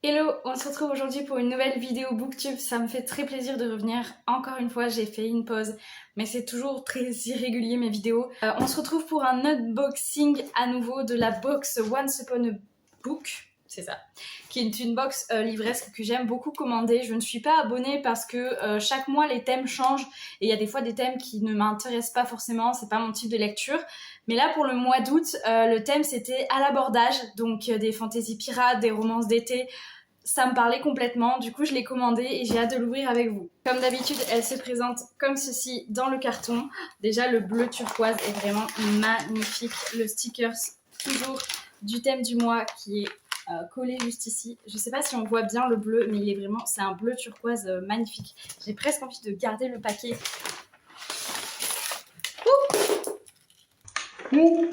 Hello, on se retrouve aujourd'hui pour une nouvelle vidéo booktube. Ça me fait très plaisir de revenir. Encore une fois, j'ai fait une pause, mais c'est toujours très irrégulier mes vidéos. On se retrouve pour un unboxing à nouveau de la box Once Upon a Book. C'est ça, qui est une box livresque que j'aime beaucoup commander. Je ne suis pas abonnée parce que chaque mois les thèmes changent et il y a des fois des thèmes qui ne m'intéressent pas forcément, c'est pas mon type de lecture. Mais là pour le mois d'août, le thème c'était à l'abordage, donc des fantaisies pirates, des romances d'été. Ça me parlait complètement, du coup je l'ai commandée et j'ai hâte de l'ouvrir avec vous. Comme d'habitude, elle se présente comme ceci dans le carton. Déjà le bleu turquoise est vraiment magnifique. Le sticker toujours du thème du mois qui est collé juste ici. Je sais pas si on voit bien le bleu, mais il est vraiment, c'est un bleu turquoise magnifique. J'ai presque envie de garder le paquet. Ouh,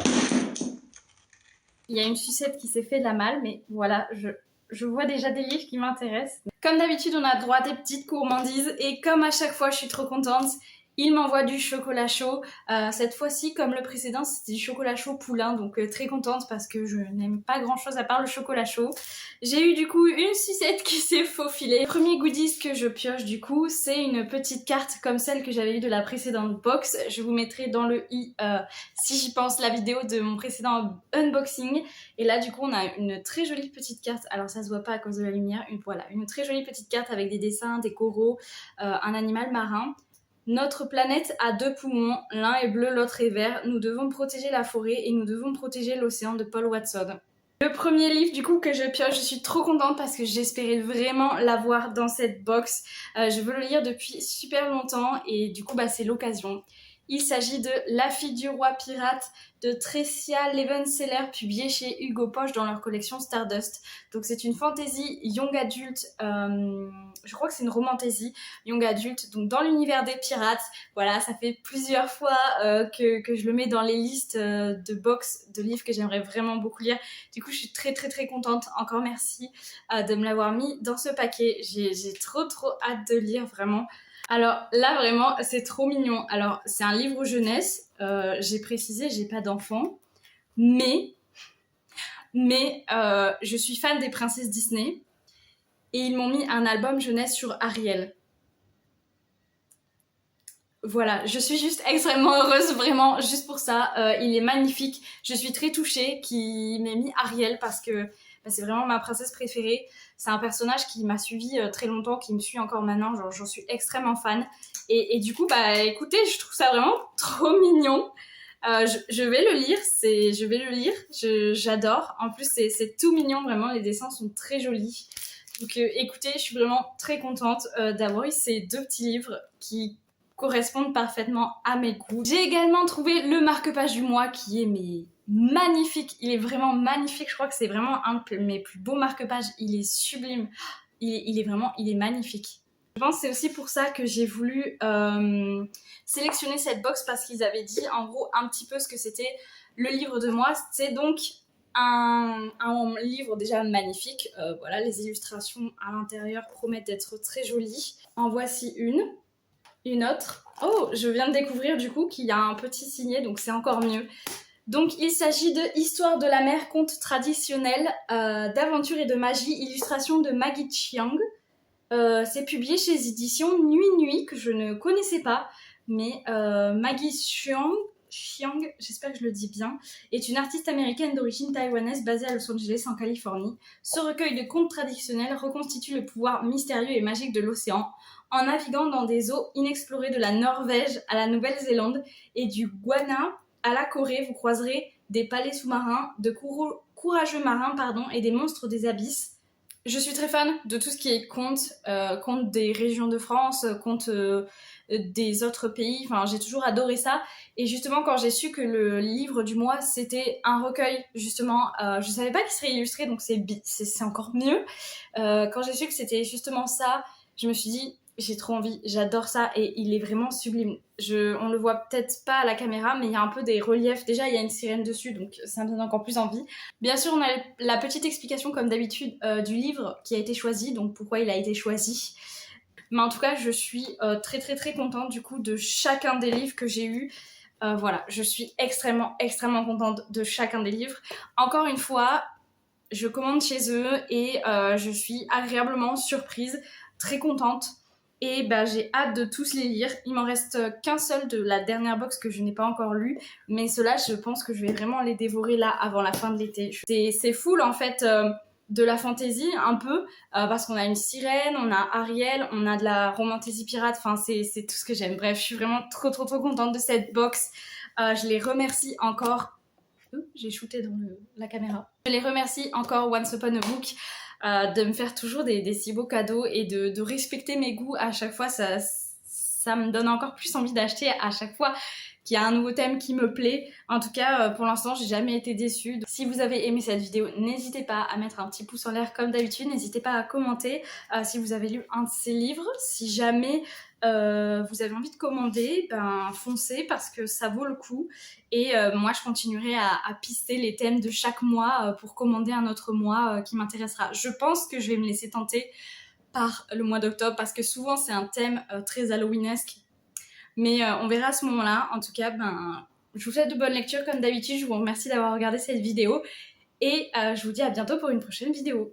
il y a une sucette qui s'est fait de la malle, mais voilà, je vois déjà des livres qui m'intéressent. Comme d'habitude, on a droit à des petites gourmandises et comme à chaque fois, je suis trop contente. Il m'envoie du chocolat chaud. Cette fois-ci, comme le précédent, c'était du chocolat chaud poulain, donc très contente parce que je n'aime pas grand-chose à part le chocolat chaud. J'ai eu du coup une sucette qui s'est faufilée. Le premier goodies que je pioche du coup, c'est une petite carte comme celle que j'avais eue de la précédente box. Je vous mettrai dans le i, si j'y pense, la vidéo de mon précédent unboxing. Et là, du coup, on a une très jolie petite carte. Alors, ça se voit pas à cause de la lumière. Voilà, une très jolie petite carte avec des dessins, des coraux, un animal marin. Notre planète a deux poumons, l'un est bleu, l'autre est vert. Nous devons protéger la forêt et nous devons protéger l'océan de Paul Watson. Le premier livre du coup que je pioche, je suis trop contente parce que j'espérais vraiment l'avoir dans cette box. Je veux le lire depuis super longtemps et du coup c'est l'occasion. Il s'agit de La fille du roi pirate de Tricia Levenseller, publié chez Hugo Poche dans leur collection Stardust. Donc c'est une fantasy young adulte, je crois que c'est une romantasy young adulte, donc dans l'univers des pirates. Voilà, ça fait plusieurs fois que je le mets dans les listes de box de livres que j'aimerais vraiment beaucoup lire. Du coup, je suis très très très contente. Encore merci de me l'avoir mis dans ce paquet. J'ai trop hâte de lire vraiment. Alors là vraiment c'est trop mignon. Alors c'est un livre jeunesse, j'ai précisé j'ai pas d'enfant, mais je suis fan des princesses Disney et ils m'ont mis un album jeunesse sur Ariel. Voilà, je suis juste extrêmement heureuse, vraiment, juste pour ça. Il est magnifique. Je suis très touchée qu'il m'ait mis Ariel parce que c'est vraiment ma princesse préférée. C'est un personnage qui m'a suivi très longtemps, qui me suit encore maintenant. Genre, j'en suis extrêmement fan. Et du coup, écoutez, je trouve ça vraiment trop mignon. Je vais le lire, j'adore. En plus, c'est tout mignon, vraiment, les dessins sont très jolis. Donc écoutez, je suis vraiment très contente d'avoir eu ces deux petits livres qui correspondent parfaitement à mes goûts. J'ai également trouvé le marque-page du mois qui est magnifique. Il est vraiment magnifique. Je crois que c'est vraiment un de mes plus beaux marque-pages. Il est sublime. Il est magnifique. Je pense que c'est aussi pour ça que j'ai voulu sélectionner cette box parce qu'ils avaient dit en gros un petit peu ce que c'était le livre de moi. C'est donc un livre déjà magnifique. Voilà, les illustrations à l'intérieur promettent d'être très jolies. En voici une autre. Oh, je viens de découvrir du coup qu'il y a un petit signet, donc c'est encore mieux. Donc il s'agit de Histoire de la mer, conte traditionnel, d'aventure et de magie, illustration de Maggie Chiang. C'est publié chez Éditions Nuit Nuit, que je ne connaissais pas, mais Maggie Chiang, j'espère que je le dis bien, est une artiste américaine d'origine taïwanaise basée à Los Angeles en Californie. Ce recueil de contes traditionnels reconstitue le pouvoir mystérieux et magique de l'océan. En naviguant dans des eaux inexplorées de la Norvège à la Nouvelle-Zélande et du Guyana à la Corée, vous croiserez des palais sous-marins, de courageux marins et des monstres des abysses. Je suis très fan de tout ce qui est contes, contes des régions de France, contes des autres pays. Enfin, j'ai toujours adoré ça. Et justement, quand j'ai su que le livre du mois, c'était un recueil, justement, je savais pas qu'il serait illustré, donc c'est encore mieux. Quand j'ai su que c'était justement ça, je me suis dit, j'ai trop envie, j'adore ça et il est vraiment sublime. On le voit peut-être pas à la caméra, mais il y a un peu des reliefs. Déjà, il y a une sirène dessus, donc ça me donne encore plus envie. Bien sûr, on a la petite explication, comme d'habitude, du livre qui a été choisi, donc pourquoi il a été choisi. Mais en tout cas, je suis très très très contente du coup de chacun des livres que j'ai eus. Voilà, je suis extrêmement contente de chacun des livres. Encore une fois, je commande chez eux et je suis agréablement surprise, très contente. Et bah, j'ai hâte de tous les lire. Il m'en reste qu'un seul de la dernière box que je n'ai pas encore lu. Mais ceux-là, je pense que je vais vraiment les dévorer là avant la fin de l'été. C'est full en fait de la fantasy un peu. Parce qu'on a une sirène, on a Ariel, on a de la romantasy pirate. Enfin, c'est tout ce que j'aime. Bref, je suis vraiment trop contente de cette box. Je les remercie encore. J'ai shooté dans la caméra. Je les remercie encore Once Upon a Book de me faire toujours des si beaux cadeaux et de respecter mes goûts à chaque fois. Ça me donne encore plus envie d'acheter à chaque fois qu'il y a un nouveau thème qui me plaît. En tout cas, pour l'instant, j'ai jamais été déçue. Donc, si vous avez aimé cette vidéo, n'hésitez pas à mettre un petit pouce en l'air comme d'habitude. N'hésitez pas à commenter si vous avez lu un de ces livres. Si jamais vous avez envie de commander, ben foncez parce que ça vaut le coup. Et moi, je continuerai à pister les thèmes de chaque mois pour commander un autre mois qui m'intéressera. Je pense que je vais me laisser tenter par le mois d'octobre parce que souvent, c'est un thème très halloweenesque. Mais on verra à ce moment-là. En tout cas, ben, je vous souhaite de bonnes lectures comme d'habitude. Je vous remercie d'avoir regardé cette vidéo et je vous dis à bientôt pour une prochaine vidéo.